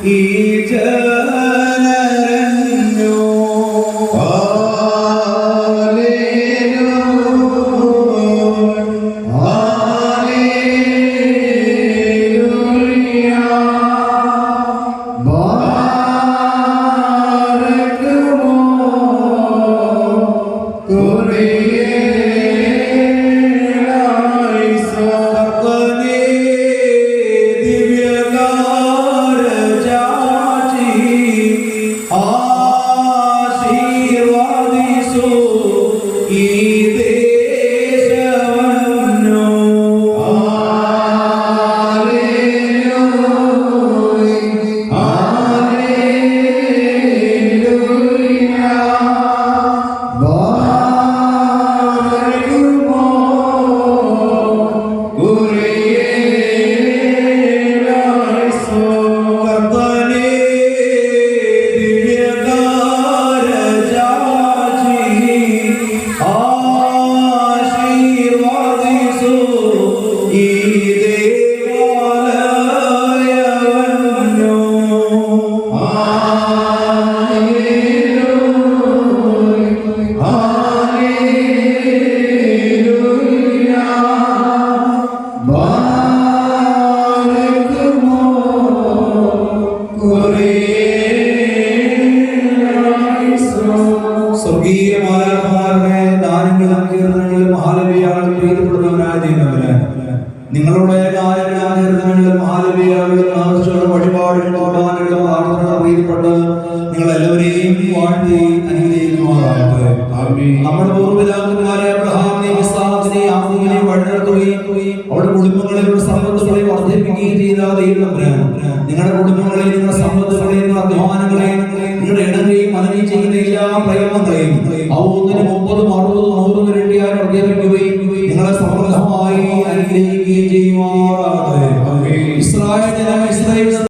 ഈ ജനരഞ്ഞു. നിങ്ങളുടെ വഴിപാടുകളും പ്രീതിപ്പെട്ട് നിങ്ങളെല്ലാവരെയും വാഴ്ത്തി അനുഗ്രഹിക്കുമാറാകട്ടെ. നമ്മുടെ പൂർവ്വപിതാക്കന്മാരെ അബ്രഹാമിനെയും ഇസ്ഹാക്കിനെയും യാക്കോബിനെയും വഴിനടത്തുകയും അവരുടെ കുടുംബങ്ങളിലുള്ള സമ്പത്തുകളെ വർദ്ധിപ്പിക്കുകയും ചെയ്ത ദൈവം നിങ്ങളുടെ കുടുംബങ്ങളെയും നിങ്ങളുടെ സമ്പത്തുകളെയും നിങ്ങളുടെ അധ്വാനങ്ങളെയും നിങ്ങളുടെ ഇടങ്ങളെയും മനവി ചെയ്യുന്ന എല്ലാ പ്രയത്നങ്ങളെയും അവ 1 30 60 100 ഇരട്ടിയായി വർദ്ധിപ്പിക്കുകയും നിങ്ങളെ സമൃദ്ധമായി അനുഗ്രഹിക്കുകയും ചെയ്യുമാറാകട്ടെ. ഇസ്രായേൽ ജനം